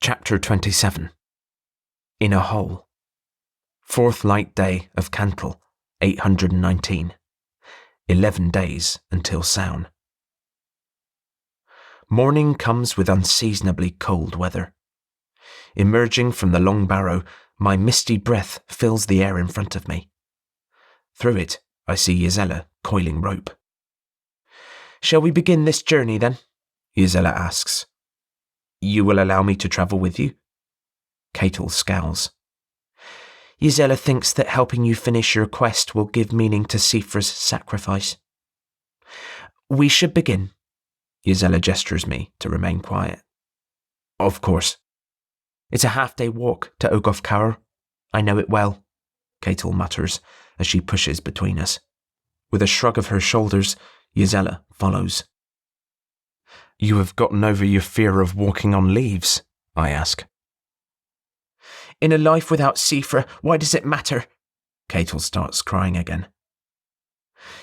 Chapter 27. In a Hole. 4th light day of Cantle, 819. 11 days until Sown. Morning comes with unseasonably cold weather. Emerging from the long barrow, my misty breath fills the air in front of me. Through it, I see Ysella coiling rope. "Shall we begin this journey, then?" Ysella asks. "You will allow me to travel with you?" Catel scowls. "Ysella thinks that helping you finish your quest will give meaning to Siofra's sacrifice." "We should begin." Ysella gestures me to remain quiet. "Of course." "It's a half-day walk to Ogof Caer. I know it well," Catel mutters as she pushes between us. With a shrug of her shoulders, Ysella follows. "You have gotten over your fear of walking on leaves?" I ask. "In a life without Siofra, why does it matter?" Catel starts crying again.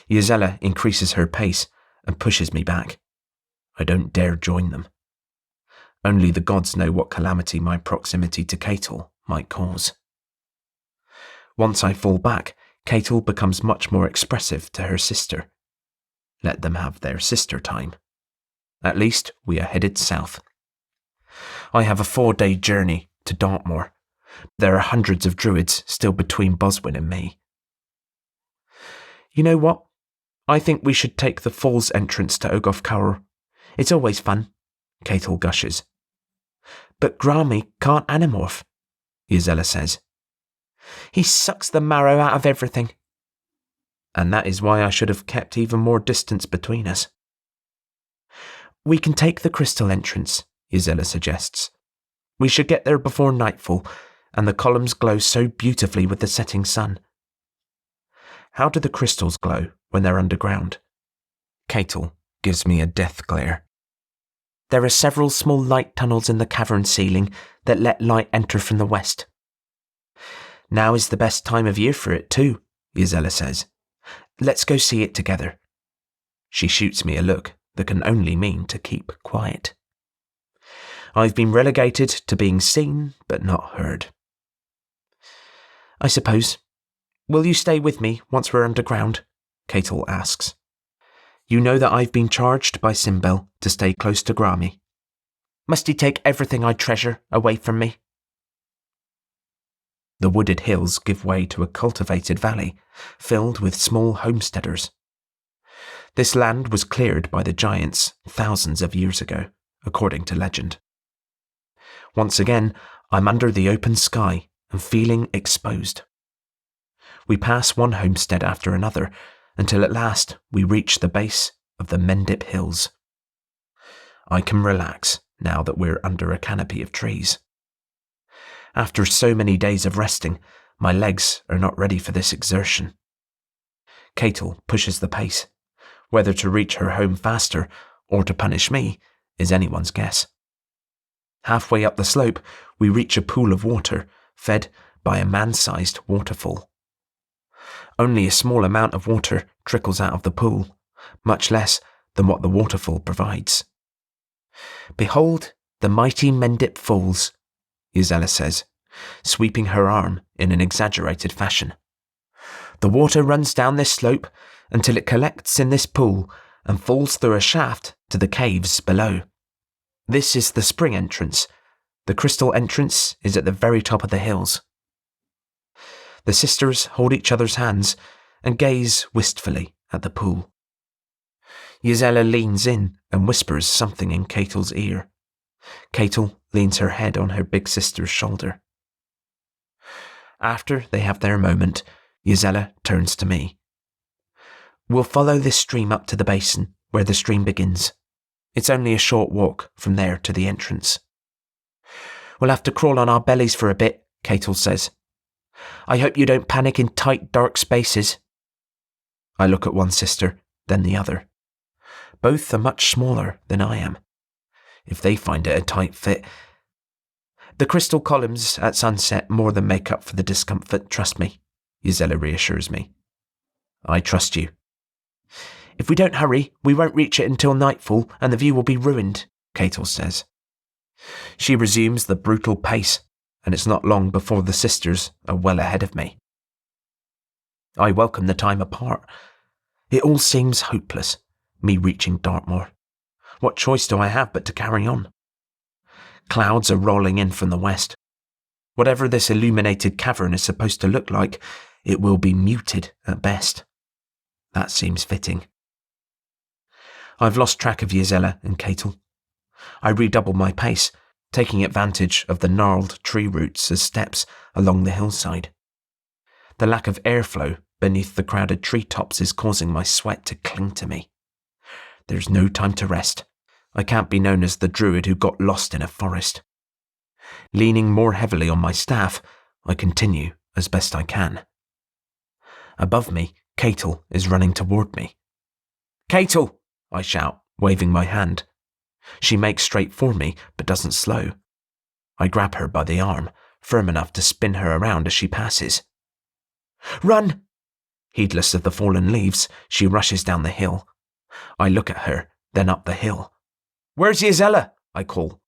Ysella increases her pace and pushes me back. I don't dare join them. Only the gods know what calamity my proximity to Catel might cause. Once I fall back, Catel becomes much more expressive to her sister. Let them have their sister time. At least we are headed south. I have a 4-day journey to Dartmoor. There are hundreds of druids still between Boswin and me. "You know what? I think we should take the falls entrance to Ogof Caer. It's always fun," Catel gushes. "But Grami can't animorph," Ysella says. "He sucks the marrow out of everything." "And that is why I should have kept even more distance between us." "We can take the crystal entrance," Ysella suggests. "We should get there before nightfall, and the columns glow so beautifully with the setting sun." "How do the crystals glow when they're underground?" Catel gives me a death glare. "There are several small light tunnels in the cavern ceiling that let light enter from the west." "Now is the best time of year for it too," Ysella says. "Let's go see it together." She shoots me a look that can only mean to keep quiet. I've been relegated to being seen but not heard. "I suppose. Will you stay with me once we're underground?" Catel asks. "You know that I've been charged by Simbel to stay close to Grami. Must he take everything I treasure away from me?" The wooded hills give way to a cultivated valley, filled with small homesteaders. This land was cleared by the giants thousands of years ago, according to legend. Once again, I'm under the open sky and feeling exposed. We pass one homestead after another, until at last we reach the base of the Mendip Hills. I can relax now that we're under a canopy of trees. After so many days of resting, my legs are not ready for this exertion. Catel pushes the pace. Whether to reach her home faster or to punish me is anyone's guess. Halfway up the slope, we reach a pool of water, fed by a man-sized waterfall. Only a small amount of water trickles out of the pool, much less than what the waterfall provides. "Behold the mighty Mendip Falls," Ysella says, sweeping her arm in an exaggerated fashion. "The water runs down this slope until it collects in this pool and falls through a shaft to the caves below. This is the spring entrance. The crystal entrance is at the very top of the hills." The sisters hold each other's hands and gaze wistfully at the pool. Ysella leans in and whispers something in Catel's ear. Catel leans her head on her big sister's shoulder. After they have their moment, Ysella turns to me. "We'll follow this stream up to the basin where the stream begins. It's only a short walk from there to the entrance." "We'll have to crawl on our bellies for a bit," Catel says. "I hope you don't panic in tight, dark spaces." I look at one sister, then the other. Both are much smaller than I am. If they find it a tight fit... "The crystal columns at sunset more than make up for the discomfort, trust me," Ysella reassures me. "I trust you." "If we don't hurry, we won't reach it until nightfall and the view will be ruined," Catel says. She resumes the brutal pace, and it's not long before the sisters are well ahead of me. I welcome the time apart. It all seems hopeless, me reaching Dartmoor. What choice do I have but to carry on? Clouds are rolling in from the west. Whatever this illuminated cavern is supposed to look like, it will be muted at best. That seems fitting. I've lost track of Gisela and Catel. I redouble my pace, taking advantage of the gnarled tree roots as steps along the hillside. The lack of airflow beneath the crowded treetops is causing my sweat to cling to me. There's no time to rest. I can't be known as the Druid who got lost in a forest. Leaning more heavily on my staff, I continue as best I can. Above me, Catel is running toward me. "Catel!" I shout, waving my hand. She makes straight for me, but doesn't slow. I grab her by the arm, firm enough to spin her around as she passes. "Run!" Heedless of the fallen leaves, she rushes down the hill. I look at her, then up the hill. "Where's Gisela?" I call.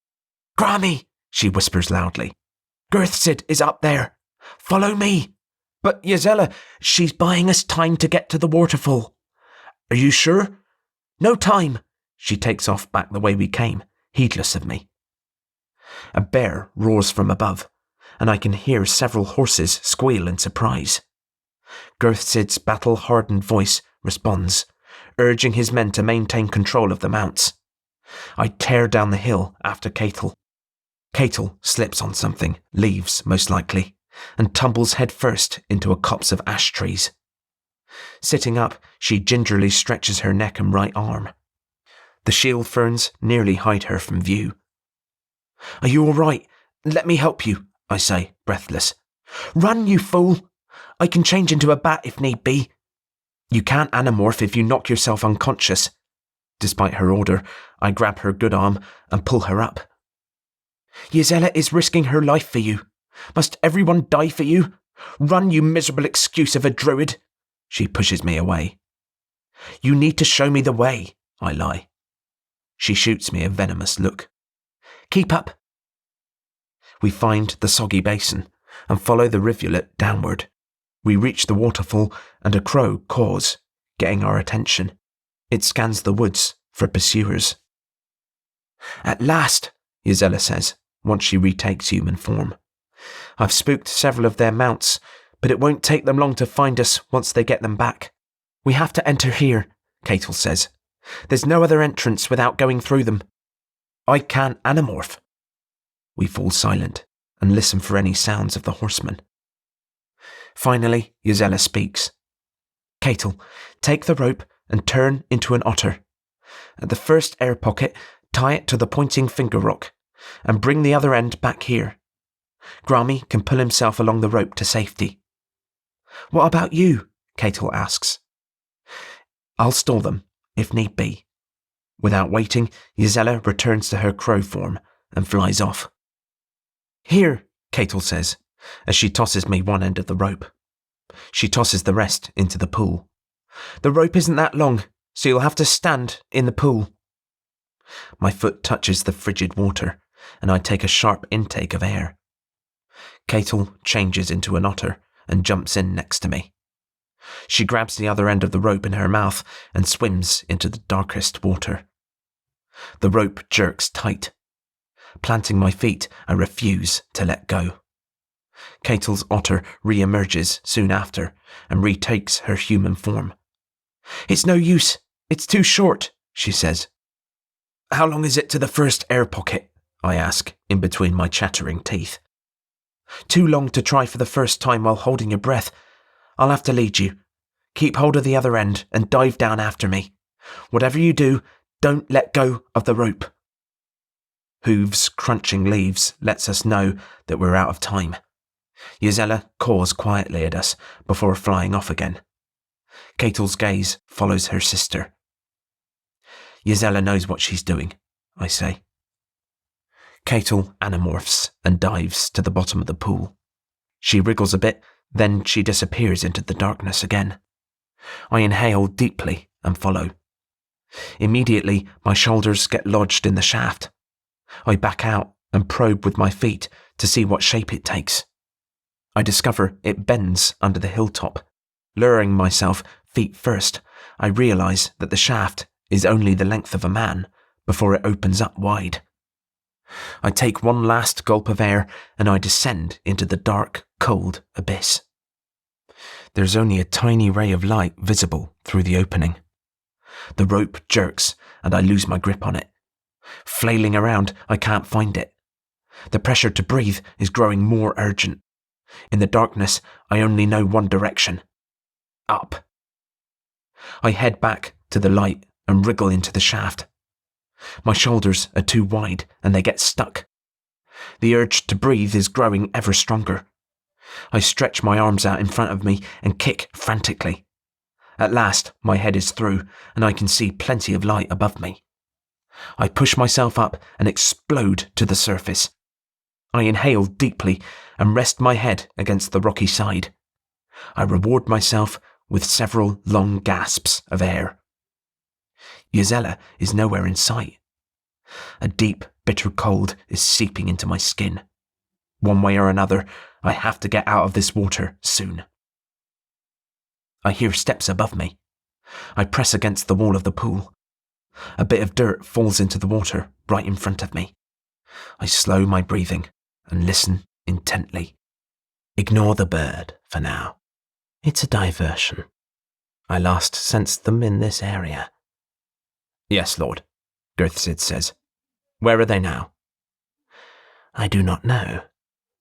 "Grammy!" she whispers loudly. "Girthsid is up there. Follow me." "But Gisela, she's buying us time to get to the waterfall." "Are you sure?" "No time." She takes off back the way we came, heedless of me. A bear roars from above, and I can hear several horses squeal in surprise. Girthsid's battle-hardened voice responds, urging his men to maintain control of the mounts. I tear down the hill after Catel. Catel slips on something, leaves most likely, and tumbles headfirst into a copse of ash trees. Sitting up, she gingerly stretches her neck and right arm. The shield ferns nearly hide her from view. "Are you all right? Let me help you," I say, breathless. "Run, you fool! I can change into a bat if need be." "You can't anamorph if you knock yourself unconscious." Despite her order, I grab her good arm and pull her up. "Gisela is risking her life for you. Must everyone die for you? Run, you miserable excuse of a Druid." She pushes me away. "You need to show me the way," I lie. She shoots me a venomous look. "Keep up." We find the soggy basin and follow the rivulet downward. We reach the waterfall and a crow caws, getting our attention. It scans the woods for pursuers. "At last," Gisela says, once she retakes human form. "I've spooked several of their mounts, but it won't take them long to find us once they get them back. We have to enter here," Catel says. "There's no other entrance without going through them." "I can't anamorph." We fall silent and listen for any sounds of the horsemen. Finally, Gisela speaks. "Catel, take the rope and turn into an otter. At the first air pocket, tie it to the pointing finger rock, and bring the other end back here. Grammy can pull himself along the rope to safety." "What about you?" Catel asks. "I'll stall them, if need be." Without waiting, Gisela returns to her crow form and flies off. "Here," Catel says, as she tosses me one end of the rope. She tosses the rest into the pool. "The rope isn't that long, so you'll have to stand in the pool." My foot touches the frigid water, and I take a sharp intake of air. Catel changes into an otter and jumps in next to me. She grabs the other end of the rope in her mouth and swims into the darkest water. The rope jerks tight. Planting my feet, I refuse to let go. Catel's otter re-emerges soon after and retakes her human form. "It's no use. It's too short," she says. "How long is it to the first air pocket?" I ask, in between my chattering teeth. "Too long to try for the first time while holding your breath. I'll have to lead you. Keep hold of the other end and dive down after me. Whatever you do, don't let go of the rope." Hooves crunching leaves lets us know that we're out of time. Gisela caws quietly at us before flying off again. Catel's gaze follows her sister. "Gisela knows what she's doing," I say. Catel anamorphs and dives to the bottom of the pool. She wriggles a bit, then she disappears into the darkness again. I inhale deeply and follow. Immediately, my shoulders get lodged in the shaft. I back out and probe with my feet to see what shape it takes. I discover it bends under the hilltop. Luring myself feet first, I realise that the shaft is only the length of a man before it opens up wide. I take one last gulp of air and I descend into the dark, cold abyss. There's only a tiny ray of light visible through the opening. The rope jerks and I lose my grip on it. Flailing around, I can't find it. The pressure to breathe is growing more urgent. In the darkness, I only know one direction. Up. I head back to the light and wriggle into the shaft. My shoulders are too wide and they get stuck. The urge to breathe is growing ever stronger. I stretch my arms out in front of me and kick frantically. At last, my head is through and I can see plenty of light above me. I push myself up and explode to the surface. I inhale deeply and rest my head against the rocky side. I reward myself with several long gasps of air. Gisela is nowhere in sight. A deep, bitter cold is seeping into my skin. One way or another, I have to get out of this water soon. I hear steps above me. I press against the wall of the pool. A bit of dirt falls into the water right in front of me. I slow my breathing and listen intently. Ignore the bird for now. It's a diversion. I last sensed them in this area. Yes, Lord, Girthsid says. Where are they now? I do not know,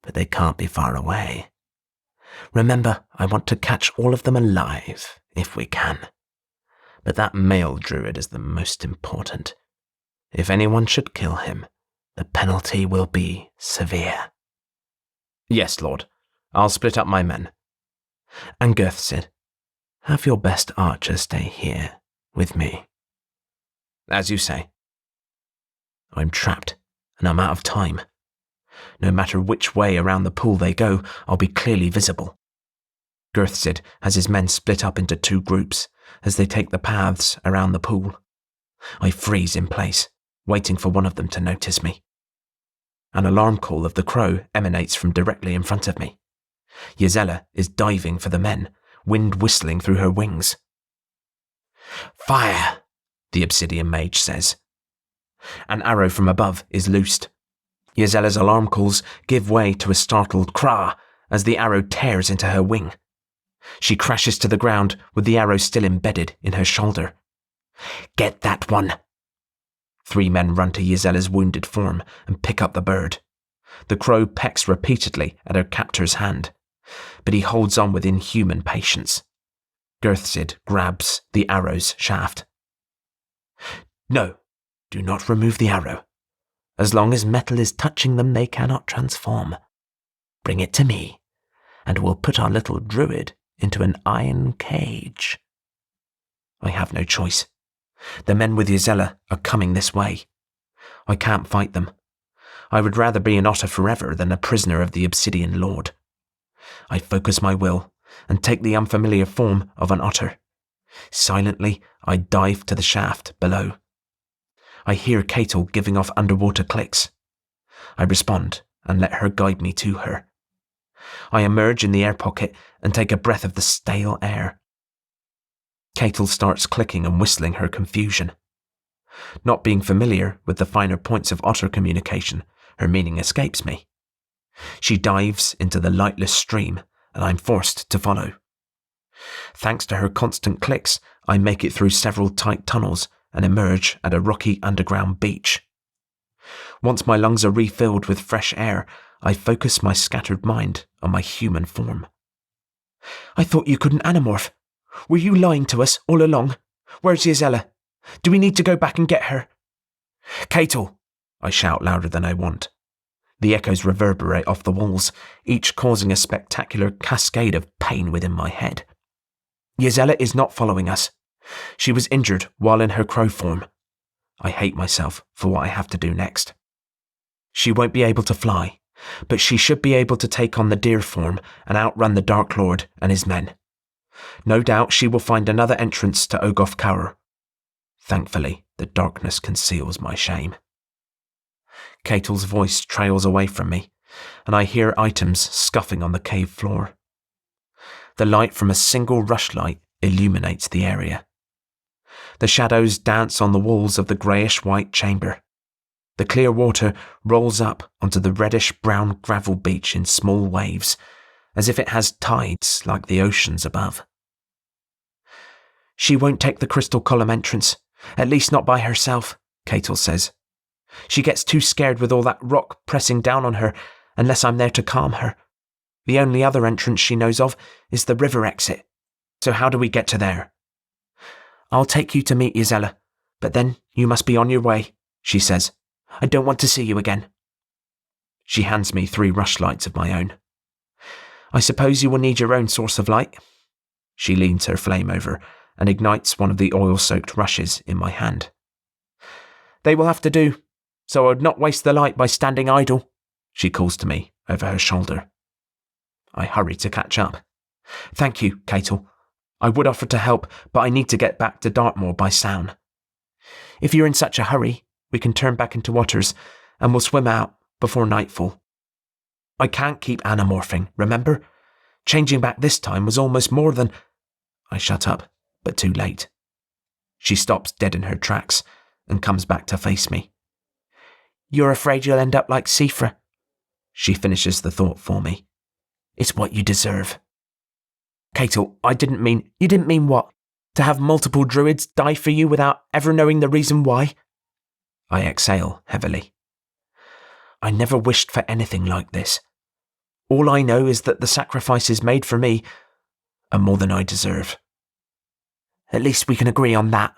but they can't be far away. Remember, I want to catch all of them alive, if we can. But that male druid is the most important. If anyone should kill him, the penalty will be severe. Yes, Lord. I'll split up my men. And Girthsid, have your best archer stay here with me. As you say. I'm trapped, and I'm out of time. No matter which way around the pool they go, I'll be clearly visible. Girthsid has his men split up into two groups as they take the paths around the pool. I freeze in place, waiting for one of them to notice me. An alarm call of the crow emanates from directly in front of me. Gisela is diving for the men, wind whistling through her wings. Fire, the obsidian mage says. An arrow from above is loosed. Gisela's alarm calls give way to a startled cry as the arrow tears into her wing. She crashes to the ground with the arrow still embedded in her shoulder. Get that one! 3 men run to Gisela's wounded form and pick up the bird. The crow pecks repeatedly at her captor's hand, but he holds on with inhuman patience. Girthsid grabs the arrow's shaft. No, do not remove the arrow. As long as metal is touching them, they cannot transform. Bring it to me, and we'll put our little druid into an iron cage. I have no choice. The men with Gisela are coming this way. I can't fight them. I would rather be an otter forever than a prisoner of the Obsidian Lord. I focus my will and take the unfamiliar form of an otter. Silently, I dive to the shaft below. I hear Catel giving off underwater clicks. I respond and let her guide me to her. I emerge in the air pocket and take a breath of the stale air. Catel starts clicking and whistling her confusion. Not being familiar with the finer points of otter communication, her meaning escapes me. She dives into the lightless stream, and I'm forced to follow. Thanks to her constant clicks, I make it through several tight tunnels and emerge at a rocky underground beach. Once my lungs are refilled with fresh air, I focus my scattered mind on my human form. I thought you couldn't anamorph. Were you lying to us all along? Where's Gisela? Do we need to go back and get her? Catel! I shout louder than I want. The echoes reverberate off the walls, each causing a spectacular cascade of pain within my head. Gisela is not following us. She was injured while in her crow form. I hate myself for what I have to do next. She won't be able to fly, but she should be able to take on the deer form and outrun the Dark Lord and his men. No doubt she will find another entrance to Ogoth Caur. Thankfully, the darkness conceals my shame. Catel's voice trails away from me, and I hear items scuffing on the cave floor. The light from a single rushlight illuminates the area. The shadows dance on the walls of the greyish-white chamber. The clear water rolls up onto the reddish-brown gravel beach in small waves, as if it has tides like the oceans above. "She won't take the crystal column entrance, at least not by herself," Catel says. "She gets too scared with all that rock pressing down on her unless I'm there to calm her. The only other entrance she knows of is the river exit. So how do we get to there?" "I'll take you to meet Gisela, but then you must be on your way," she says. "I don't want to see you again." She hands me 3 rushlights of my own. "I suppose you will need your own source of light." She leans her flame over and ignites one of the oil-soaked rushes in my hand. "They will have to do, so I would not waste the light by standing idle," she calls to me over her shoulder. I hurry to catch up. "Thank you, Catel. I would offer to help, but I need to get back to Dartmoor by sound. If you're in such a hurry, we can turn back into Waters, and we'll swim out before nightfall. I can't keep anamorphing, remember? Changing back this time was almost more than—" I shut up, but too late. She stops dead in her tracks and comes back to face me. "You're afraid you'll end up like Sifra." She finishes the thought for me. "It's what you deserve." "Catel, I didn't mean—" "You didn't mean what? To have multiple druids die for you without ever knowing the reason why?" I exhale heavily. "I never wished for anything like this. All I know is that the sacrifices made for me are more than I deserve." "At least we can agree on that,"